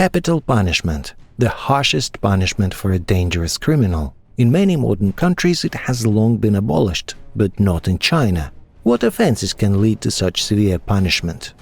Capital punishment, the harshest punishment for a dangerous criminal. In many modern countries it has long been abolished, but not in China. What offenses can lead to such severe punishment?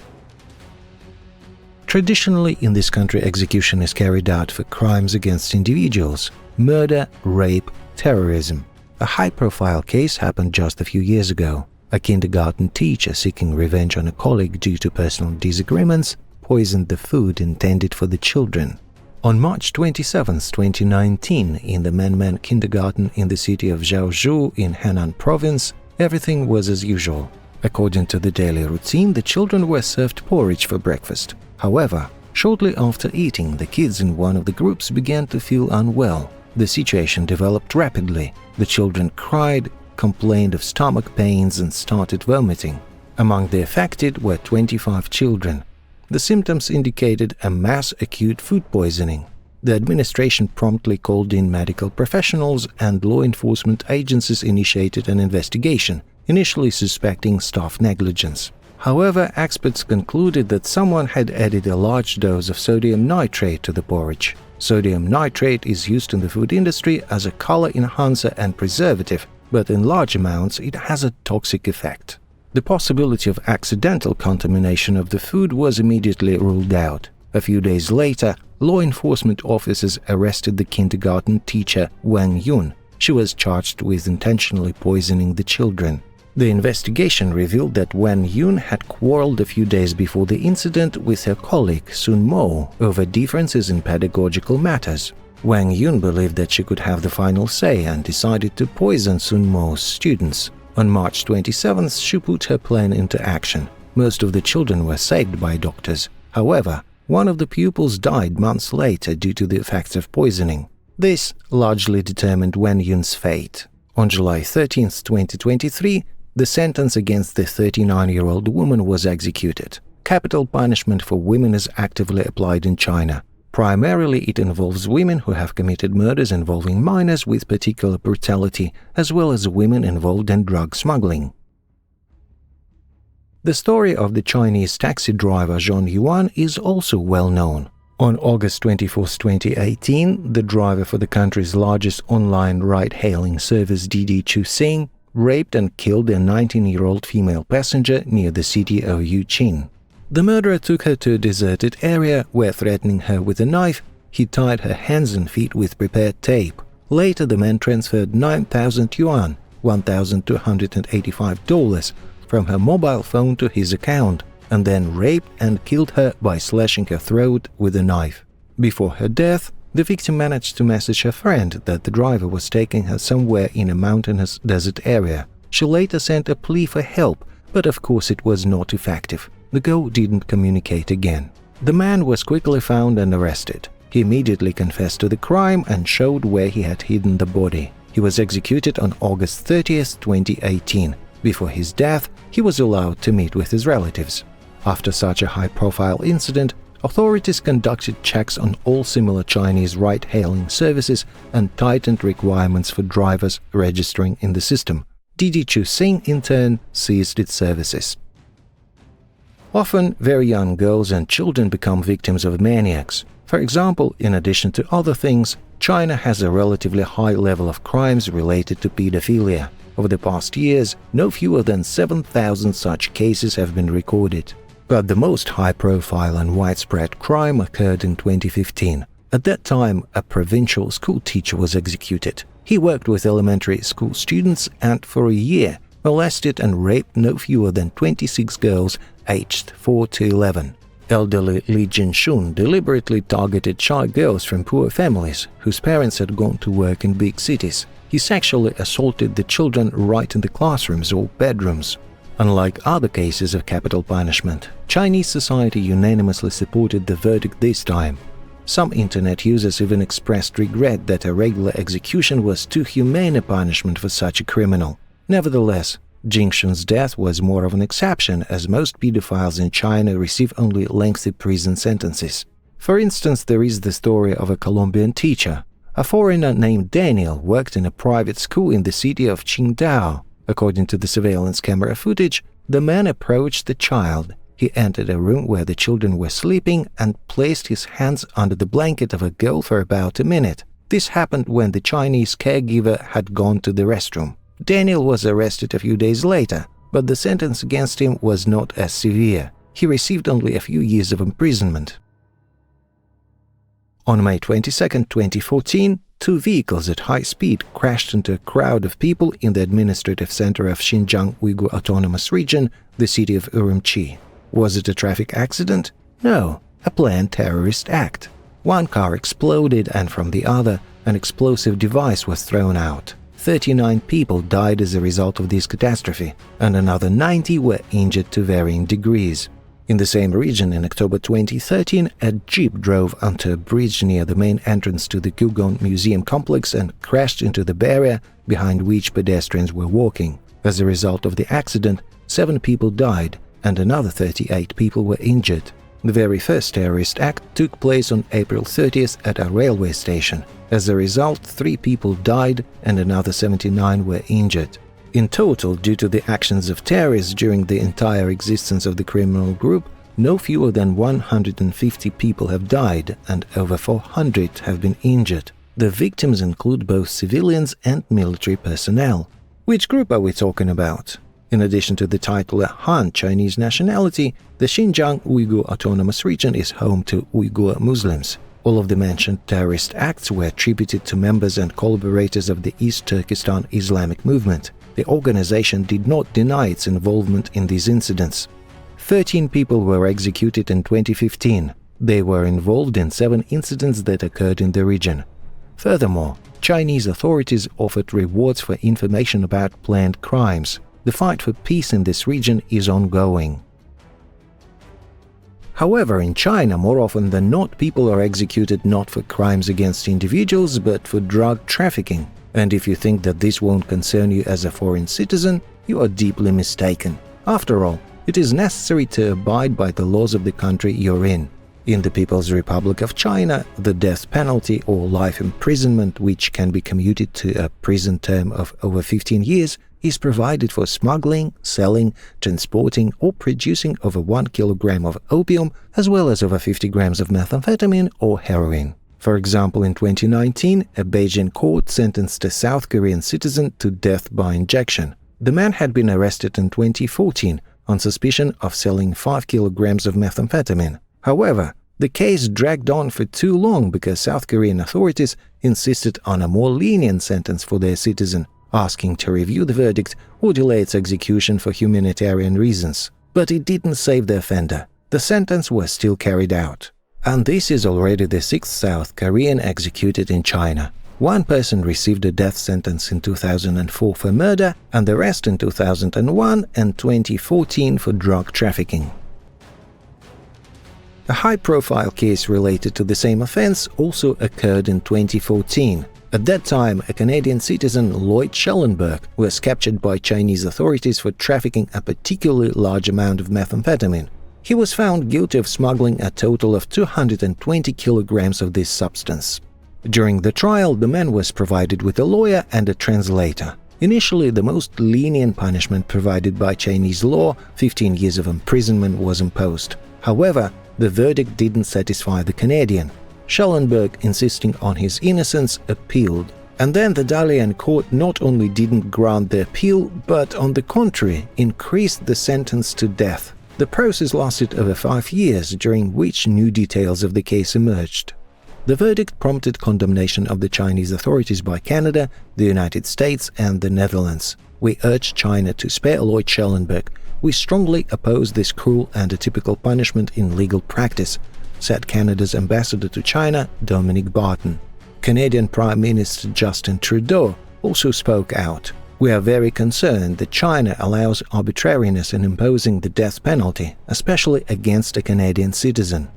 Traditionally, in this country, execution is carried out for crimes against individuals: murder, rape, terrorism. A high-profile case happened just a few years ago. A kindergarten teacher, seeking revenge on a colleague due to personal disagreements, poisoned the food intended for the children. On March 27, 2019, in the Menmen kindergarten in the city of Zhaozhou in Henan province, everything was as usual. According to the daily routine, the children were served porridge for breakfast. However, shortly after eating, the kids in one of the groups began to feel unwell. The situation developed rapidly. The children cried, complained of stomach pains, and started vomiting. Among the affected were 25 children. The symptoms indicated a mass acute food poisoning. The administration promptly called in medical professionals, and law enforcement agencies initiated an investigation, initially suspecting staff negligence. However, experts concluded that someone had added a large dose of sodium nitrate to the porridge. Sodium nitrate is used in the food industry as a color enhancer and preservative, but in large amounts it has a toxic effect. The possibility of accidental contamination of the food was immediately ruled out. A few days later, law enforcement officers arrested the kindergarten teacher Wang Yun. She was charged with intentionally poisoning the children. The investigation revealed that Wang Yun had quarreled a few days before the incident with her colleague Sun Mo over differences in pedagogical matters. Wang Yun believed that she could have the final say and decided to poison Sun Mo's students. On March 27th, she put her plan into action. Most of the children were saved by doctors. However, one of the pupils died months later due to the effects of poisoning. This largely determined Wang Yun's fate. On July 13, 2023, the sentence against the 39-year-old woman was executed. Capital punishment for women is actively applied in China. Primarily, it involves women who have committed murders involving minors with particular brutality, as well as women involved in drug smuggling. The story of the Chinese taxi driver Zhong Yuan is also well known. On August 24, 2018, the driver for the country's largest online ride-hailing service Didi Chuxing raped and killed a 19-year-old female passenger near the city of Yuqing. The murderer took her to a deserted area where, threatening her with a knife, he tied her hands and feet with prepared tape. Later, the man transferred 9,000 yuan, $1,285, from her mobile phone to his account, and then raped and killed her by slashing her throat with a knife. Before her death, the victim managed to message her friend that the driver was taking her somewhere in a mountainous desert area. She later sent a plea for help, but of course it was not effective. The girl didn't communicate again. The man was quickly found and arrested. He immediately confessed to the crime and showed where he had hidden the body. He was executed on August 30, 2018. Before his death, he was allowed to meet with his relatives. After such a high-profile incident, authorities conducted checks on all similar Chinese ride-hailing services and tightened requirements for drivers registering in the system. Didi Chuxing, in turn, ceased its services. Often, very young girls and children become victims of maniacs. For example, in addition to other things, China has a relatively high level of crimes related to pedophilia. Over the past years, no fewer than 7,000 such cases have been recorded. But the most high-profile and widespread crime occurred in 2015. At that time, a provincial school teacher was executed. He worked with elementary school students and, for a year, molested and raped no fewer than 26 girls aged 4 to 11. Elderly Li Jinshun deliberately targeted shy girls from poor families whose parents had gone to work in big cities. He sexually assaulted the children right in the classrooms or bedrooms. Unlike other cases of capital punishment, Chinese society unanimously supported the verdict this time. Some internet users even expressed regret that a regular execution was too humane a punishment for such a criminal. Nevertheless, Jinshun's death was more of an exception, as most pedophiles in China receive only lengthy prison sentences. For instance, there is the story of a Colombian teacher. A foreigner named Daniel worked in a private school in the city of Qingdao. According to the surveillance camera footage, the man approached the child. He entered a room where the children were sleeping and placed his hands under the blanket of a girl for about a minute. This happened when the Chinese caregiver had gone to the restroom. Daniel was arrested a few days later, but the sentence against him was not as severe. He received only a few years of imprisonment. On May 22, 2014, two vehicles at high speed crashed into a crowd of people in the administrative center of Xinjiang Uyghur Autonomous Region, the city of Urumqi. Was it a traffic accident? No, a planned terrorist act. One car exploded and from the other, an explosive device was thrown out. 39 people died as a result of this catastrophe, and another 90 were injured to varying degrees. In the same region, in October 2013, a jeep drove onto a bridge near the main entrance to the Gugon Museum complex and crashed into the barrier behind which pedestrians were walking. As a result of the accident, 7 people died and another 38 people were injured. The very first terrorist act took place on April 30th at a railway station. As a result, 3 people died and another 79 were injured. In total, due to the actions of terrorists during the entire existence of the criminal group, no fewer than 150 people have died and over 400 have been injured. The victims include both civilians and military personnel. Which group are we talking about? In addition to the title Han Chinese nationality, the Xinjiang Uyghur Autonomous Region is home to Uyghur Muslims. All of the mentioned terrorist acts were attributed to members and collaborators of the East Turkestan Islamic movement. The organization did not deny its involvement in these incidents. 13 people were executed in 2015. They were involved in 7 incidents that occurred in the region. Furthermore, Chinese authorities offered rewards for information about planned crimes. The fight for peace in this region is ongoing. However, in China, more often than not, people are executed not for crimes against individuals, but for drug trafficking. And if you think that this won't concern you as a foreign citizen, you are deeply mistaken. After all, it is necessary to abide by the laws of the country you're in. In the People's Republic of China, the death penalty or life imprisonment, which can be commuted to a prison term of over 15 years, is provided for smuggling, selling, transporting or producing over 1 kilogram of opium as well as over 50 grams of methamphetamine or heroin. For example, in 2019, a Beijing court sentenced a South Korean citizen to death by injection. The man had been arrested in 2014 on suspicion of selling 5 kilograms of methamphetamine. However, the case dragged on for too long because South Korean authorities insisted on a more lenient sentence for their citizen, asking to review the verdict or delay its execution for humanitarian reasons. But it didn't save the offender. The sentence was still carried out. And this is already the 6th South Korean executed in China. One person received a death sentence in 2004 for murder, and the rest in 2001 and 2014 for drug trafficking. A high-profile case related to the same offense also occurred in 2014. At that time, a Canadian citizen, Lloyd Schellenberg, was captured by Chinese authorities for trafficking a particularly large amount of methamphetamine. He was found guilty of smuggling a total of 220 kilograms of this substance. During the trial, the man was provided with a lawyer and a translator. Initially, the most lenient punishment provided by Chinese law, 15 years of imprisonment, was imposed. However, the verdict didn't satisfy the Canadian. Schellenberg, insisting on his innocence, appealed. And then the Dalian court not only didn't grant the appeal, but on the contrary, increased the sentence to death. The process lasted over 5 years, during which new details of the case emerged. The verdict prompted condemnation of the Chinese authorities by Canada, the United States and the Netherlands. We urge China to spare Lloyd Schellenberg. We strongly oppose this cruel and atypical punishment in legal practice, said Canada's ambassador to China, Dominic Barton. Canadian Prime Minister Justin Trudeau also spoke out. We are very concerned that China allows arbitrariness in imposing the death penalty, especially against a Canadian citizen.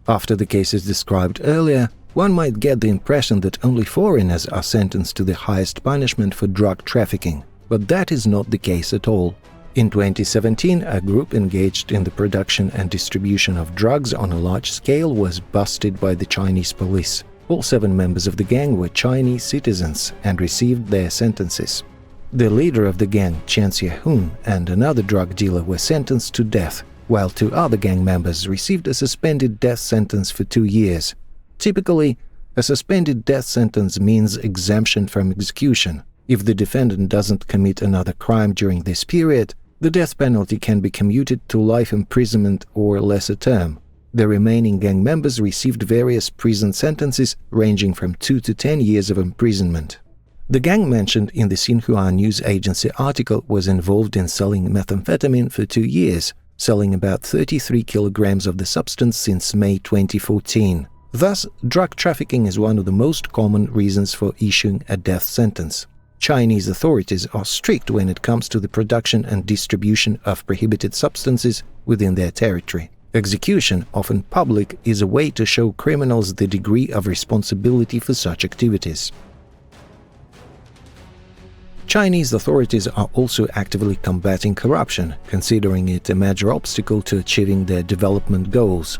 After the cases described earlier, one might get the impression that only foreigners are sentenced to the highest punishment for drug trafficking, but that is not the case at all. In 2017, a group engaged in the production and distribution of drugs on a large scale was busted by the Chinese police. All 7 members of the gang were Chinese citizens and received their sentences. The leader of the gang, Chen Xiehun, and another drug dealer were sentenced to death, while 2 other gang members received a suspended death sentence for 2 years. Typically, a suspended death sentence means exemption from execution. If the defendant doesn't commit another crime during this period, the death penalty can be commuted to life imprisonment or lesser term. The remaining gang members received various prison sentences ranging from 2 to 10 years of imprisonment. The gang mentioned in the Xinhua news agency article was involved in selling methamphetamine for 2 years, selling about 33 kilograms of the substance since May 2014. Thus, drug trafficking is one of the most common reasons for issuing a death sentence. Chinese authorities are strict when it comes to the production and distribution of prohibited substances within their territory. Execution, often public, is a way to show criminals the degree of responsibility for such activities. Chinese authorities are also actively combating corruption, considering it a major obstacle to achieving their development goals.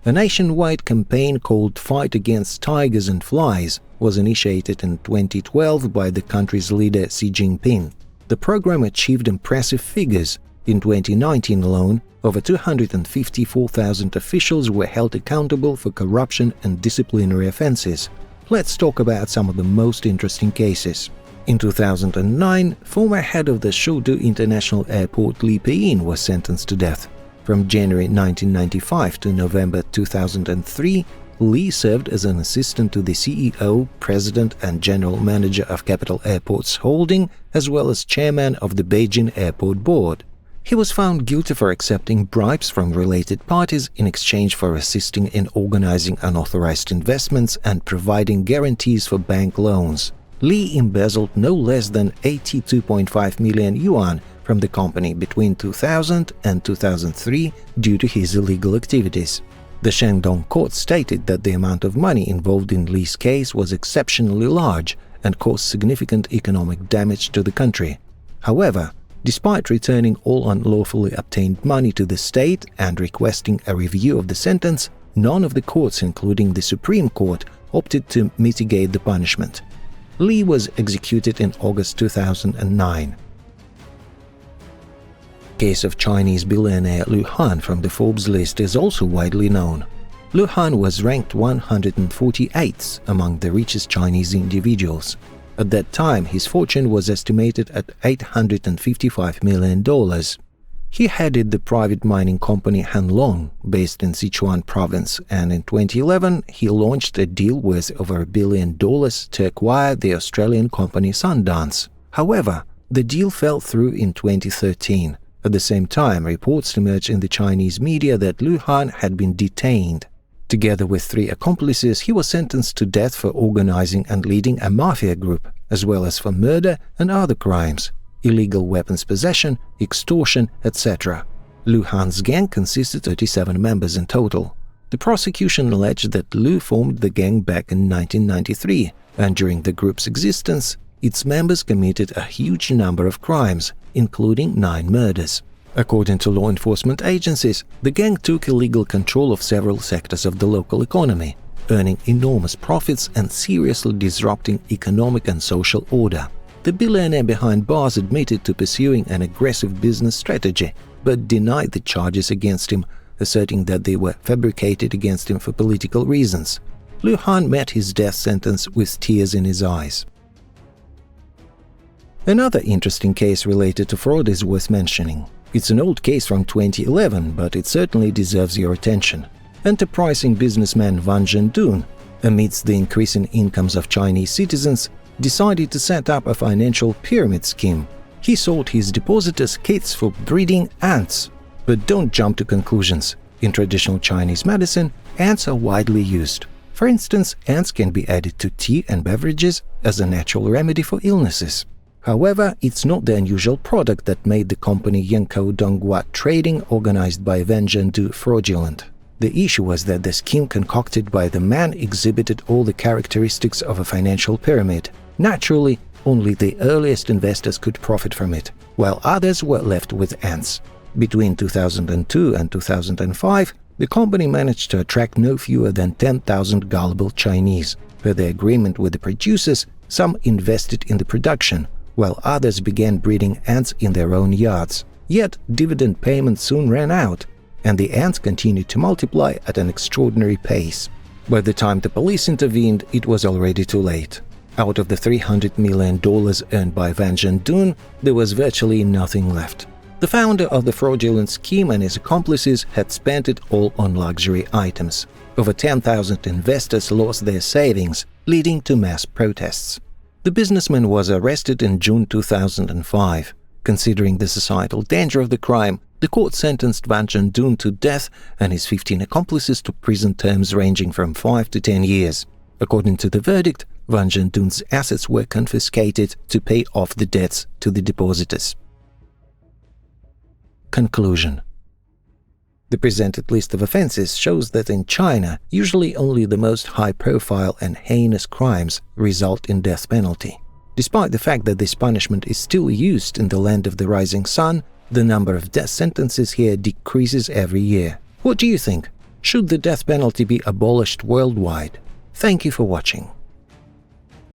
A nationwide campaign called Fight Against Tigers and Flies was initiated in 2012 by the country's leader Xi Jinping. The program achieved impressive figures. In 2019 alone, over 254,000 officials were held accountable for corruption and disciplinary offenses. Let's talk about some of the most interesting cases. In 2009, former head of the Chengdu International Airport Li Peiyin was sentenced to death. From January 1995 to November 2003, Li served as an assistant to the CEO, president and general manager of Capital Airports Holding, as well as chairman of the Beijing Airport Board. He was found guilty for accepting bribes from related parties in exchange for assisting in organizing unauthorized investments and providing guarantees for bank loans. Li embezzled no less than 82.5 million yuan from the company between 2000 and 2003 due to his illegal activities. The Shandong court stated that the amount of money involved in Li's case was exceptionally large and caused significant economic damage to the country. However, despite returning all unlawfully obtained money to the state and requesting a review of the sentence, none of the courts, including the Supreme Court, opted to mitigate the punishment. Li was executed in August 2009. The case of Chinese billionaire Lû Hàn from the Forbes list is also widely known. Lû Hàn was ranked 148th among the richest Chinese individuals. At that time, his fortune was estimated at $855 million. He headed the private mining company Hanlong, based in Sichuan province, and in 2011 he launched a deal worth over $1 billion to acquire the Australian company Sundance. However, the deal fell through in 2013. At the same time, reports emerged in the Chinese media that Lû Hàn had been detained. Together with 3 accomplices, he was sentenced to death for organizing and leading a mafia group, as well as for murder and other crimes, illegal weapons possession, extortion, etc. Lû Hàn's gang consisted of 37 members in total. The prosecution alleged that Lû formed the gang back in 1993, and during the group's existence, its members committed a huge number of crimes, including 9 murders. According to law enforcement agencies, the gang took illegal control of several sectors of the local economy, earning enormous profits and seriously disrupting economic and social order. The billionaire behind bars admitted to pursuing an aggressive business strategy, but denied the charges against him, asserting that they were fabricated against him for political reasons. Lû Hàn met his death sentence with tears in his eyes. Another interesting case related to fraud is worth mentioning. It's an old case from 2011, but it certainly deserves your attention. Enterprising businessman Ván Zhèndūn, amidst the increasing incomes of Chinese citizens, decided to set up a financial pyramid scheme. He sold his depositors kits for breeding ants. But don't jump to conclusions. In traditional Chinese medicine, ants are widely used. For instance, ants can be added to tea and beverages as a natural remedy for illnesses. However, it's not the unusual product that made the company Yankou Donghua Trading, organized by Ván Zhèndūn, fraudulent. The issue was that the scheme concocted by the man exhibited all the characteristics of a financial pyramid. Naturally, only the earliest investors could profit from it, while others were left with ants. Between 2002 and 2005, the company managed to attract no fewer than 10,000 gullible Chinese. Per the agreement with the producers, some invested in the production, while others began breeding ants in their own yards. Yet dividend payments soon ran out, and the ants continued to multiply at an extraordinary pace. By the time the police intervened, it was already too late. Out of the $300 million earned by Ván Zhèndūn, there was virtually nothing left. The founder of the fraudulent scheme and his accomplices had spent it all on luxury items. Over 10,000 investors lost their savings, leading to mass protests. The businessman was arrested in June 2005. Considering the societal danger of the crime, the court sentenced Ván Zhèndūn to death and his 15 accomplices to prison terms ranging from 5 to 10 years. According to the verdict, Ván Zhèndūn's assets were confiscated to pay off the debts to the depositors. Conclusion. The presented list of offenses shows that in China, usually only the most high-profile and heinous crimes result in death penalty. Despite the fact that this punishment is still used in the land of the rising sun, the number of death sentences here decreases every year. What do you think? Should the death penalty be abolished worldwide? Thank you for watching.